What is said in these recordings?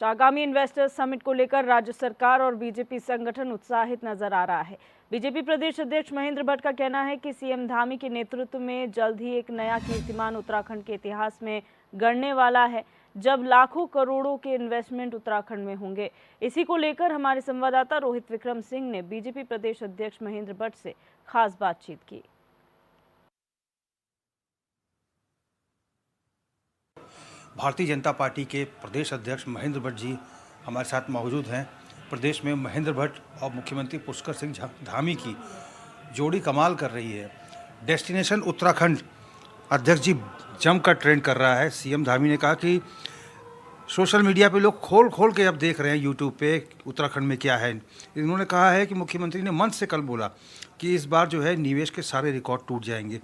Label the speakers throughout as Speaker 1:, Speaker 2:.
Speaker 1: तो आगामी investors summit को लेकर राज्य सरकार और बीजेपी संगठन उत्साहित नजर आ रहा है। बीजेपी प्रदेश अध्यक्ष महेंद्र भट्ट का कहना है कि सीएम धामी के नेतृत्व में जल्द ही एक नया कीर्तिमान उत्तराखंड के इतिहास में गढ़ने वाला है, जब लाखों करोड़ों के इन्वेस्टमेंट उत्तराखंड में होंगे। इसी को लेकर हमारे संवाददाता रोहित विक्रम सिंह ने बीजेपी प्रदेश अध्यक्ष महेंद्र भट्ट से खास बातचीत की।
Speaker 2: भारतीय जनता पार्टी के प्रदेश अध्यक्ष महेंद्र भट्ट जी हमारे साथ मौजूद हैं। प्रदेश में महेंद्र भट्ट और मुख्यमंत्री पुष्कर सिंह धामी की जोड़ी कमाल कर रही है। डेस्टिनेशन उत्तराखंड अध्यक्ष जी जमकर ट्रेंड कर रहा है। सीएम धामी ने कहा कि सोशल मीडिया पे लोग खोल के अब देख रहे हैं यूट्यूब पे उत्तराखंड में क्या है। इन्होंने कहा है कि मुख्यमंत्री ने मंच से कल बोला कि इस बार जो है निवेश के सारे रिकॉर्ड टूट जाएंगे।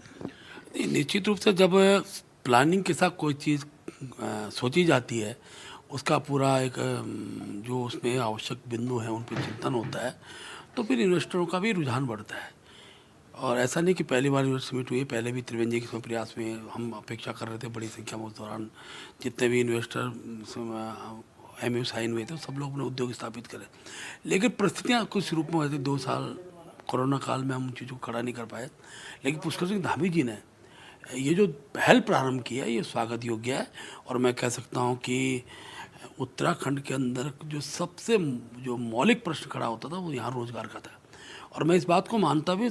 Speaker 3: निश्चित रूप से जब प्लानिंग के साथ कोई चीज़ सोची जाती है, उसका पूरा एक जो उसमें आवश्यक बिंदु है उन पर चिंतन होता है, तो फिर इन्वेस्टरों का भी रुझान बढ़ता है। और ऐसा नहीं कि पहली बार इन्वेस्टर समिट हुई, पहले भी त्रिवेंद्र जी के प्रयास में हम अपेक्षा कर रहे थे बड़ी संख्या में उस दौरान जितने भी इन्वेस्टर MOU साइन हुए थे सब लोग अपने उद्योग स्थापित करें, लेकिन परिस्थितियाँ कुछ रूप में वैसे 2 साल कोरोना काल में हम उन चीज़ों को खड़ा नहीं कर पाए। लेकिन पुष्कर सिंह धामी जी ने ये जो पहल प्रारंभ की है ये स्वागत योग्य है। और मैं कह सकता हूँ कि उत्तराखंड के अंदर जो सबसे जो मौलिक प्रश्न खड़ा होता था वो यहाँ रोजगार का था। और मैं इस बात को मानता भी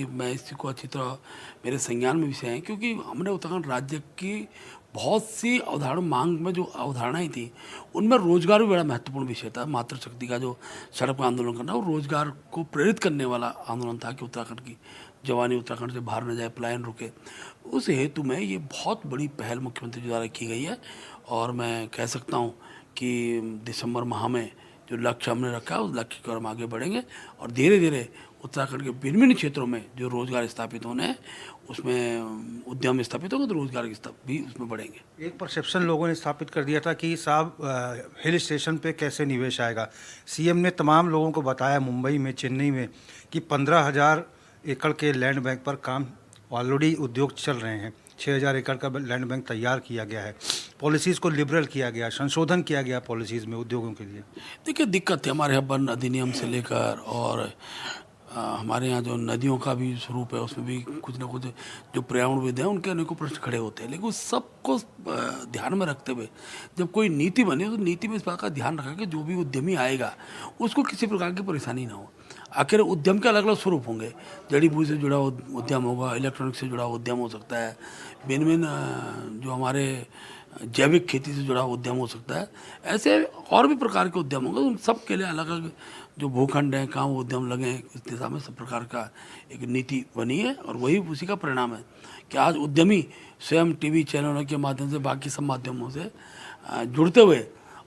Speaker 3: मैं इसी को अच्छी तरह मेरे संज्ञान में विषय है, क्योंकि हमने उत्तराखंड राज्य की बहुत सी अवधारणा मांग में जो अवधारणाएं थी उनमें रोजगार भी बड़ा महत्वपूर्ण विषय था। मातृशक्ति का जो सड़क पर आंदोलन करना वो रोजगार को प्रेरित करने वाला आंदोलन था कि उत्तराखंड की जवानी उत्तराखंड से बाहर न जाए, पलायन रुके। उस हेतु में ये बहुत बड़ी पहल मुख्यमंत्री जी द्वारा की गई है। और मैं कह सकता हूँ कि दिसंबर माह में जो लक्ष्य हमने रखा है उस लक्ष्य की ओर हम आगे बढ़ेंगे और धीरे धीरे उत्तराखंड के विभिन्न क्षेत्रों में जो रोजगार स्थापित होने हैं उसमें उद्यम स्थापित होंगे तो रोजगार भी उसमें बढ़ेंगे।
Speaker 2: एक परसेप्शन लोगों ने स्थापित कर दिया था कि साहब हिल स्टेशन पे कैसे निवेश आएगा। सीएम ने तमाम लोगों को बताया मुंबई में, चेन्नई में कि 15,000 एकड़ के लैंड बैंक पर काम ऑलरेडी उद्योग चल रहे हैं। 6,000 एकड़ का लैंड बैंक तैयार किया गया है। पॉलिसीज़ को लिबरल किया गया, संशोधन किया गया पॉलिसीज़ में उद्योगों के लिए।
Speaker 3: देखिए दिक्कत है हमारे यहाँ वन अधिनियम से लेकर और हमारे यहाँ जो नदियों का भी स्वरूप है उसमें भी कुछ ना कुछ जो पर्यावरणविद हैं उनके अनेकों प्रश्न खड़े होते हैं। लेकिन उस सबको ध्यान में रखते हुए जब कोई नीति बने तो नीति में इस बात का ध्यान रखा कि जो भी उद्यमी आएगा उसको किसी प्रकार की परेशानी ना हो। आखिर उद्यम के अलग अलग स्वरूप होंगे, जड़ी बूटी से जुड़ा उद्यम होगा, इलेक्ट्रॉनिक से जुड़ा उद्यम हो सकता है, भिन्न जो हमारे जैविक खेती से जुड़ा उद्यम हो सकता है। ऐसे और भी प्रकार के उद्यम होंगे, उन सब के लिए अलग अलग जो भूखंड हैं कहाँ वो उद्यम लगे इस दिशा में सब प्रकार का एक नीति बनी है। और वही उसी का परिणाम है कि आज उद्यमी स्वयं टीवी चैनलों के माध्यम से बाकी सब माध्यमों से जुड़ते हुए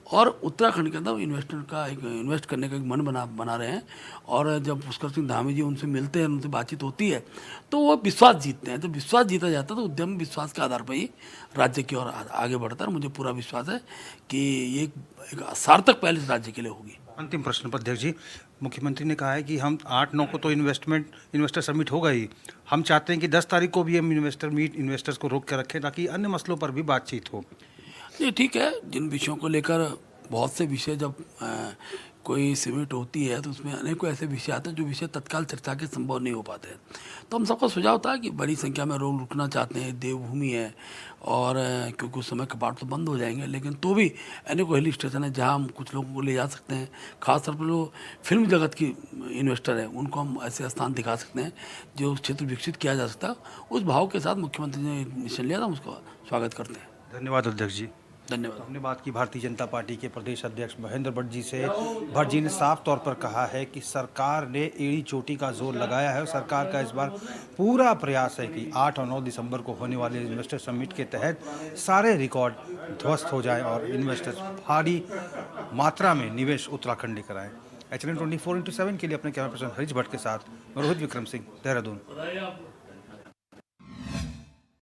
Speaker 3: और उत्तराखंड के अंदर इन्वेस्ट करने का एक मन बना रहे हैं। और जब पुष्कर सिंह धामी जी उनसे मिलते हैं, उनसे बातचीत होती है तो वो विश्वास जीतते हैं। तो विश्वास जीता जाता है तो उद्यम विश्वास के आधार पर ही राज्य की ओर आगे बढ़ता है। मुझे पूरा विश्वास है कि ये एक सार्थक पहल इस राज्य के लिए होगी।
Speaker 2: अंतिम प्रश्न पर अध्यक्ष जी, मुख्यमंत्री ने कहा है कि हम 8-9 को तो इन्वेस्टर समिट होगा ही, हम चाहते हैं कि 10 तारीख को भी हम इन्वेस्टर्स को रोक कर रखें ताकि अन्य मसलों पर भी बातचीत हो।
Speaker 3: ये ठीक है, जिन विषयों को लेकर बहुत से विषय जब कोई समिट होती है तो उसमें अनेकों ऐसे विषय आते हैं जो विषय तत्काल चर्चा के संभव नहीं हो पाते हैं। तो हम सबका सुझाव था कि बड़ी संख्या में लोग रुकना चाहते हैं, देवभूमि है और क्योंकि उस समय कपाट तो बंद हो जाएंगे, लेकिन तो भी अनेकों हिल स्टेशन है जहाँ हम कुछ लोगों को ले जा सकते हैं। खासतौर पर जो फिल्म जगत की इन्वेस्टर है उनको हम ऐसे स्थान दिखा सकते हैं जो क्षेत्र विकसित किया जा सकता है। उस भाव के साथ मुख्यमंत्री ने मिशन लिया था, हम उसका स्वागत करते हैं।
Speaker 2: धन्यवाद अध्यक्ष जी।
Speaker 3: धन्यवाद।
Speaker 2: हमने बात की भारतीय जनता पार्टी के प्रदेश अध्यक्ष महेंद्र भट्ट जी से। भट्ट जी ने साफ तौर पर कहा है कि सरकार ने एड़ी चोटी का जोर लगाया है और सरकार का इस बार पूरा प्रयास है कि 8 और 9 दिसंबर को होने वाले इन्वेस्टर समिट के तहत सारे रिकॉर्ड ध्वस्त हो जाएं और इन्वेस्टर्स भारी मात्रा में निवेश उत्तराखंड लेकर आएँ। HLN 24/7 के लिए अपने कैमरा पर्सन हरीश भट्ट के साथ रोहित विक्रम सिंह, देहरादून।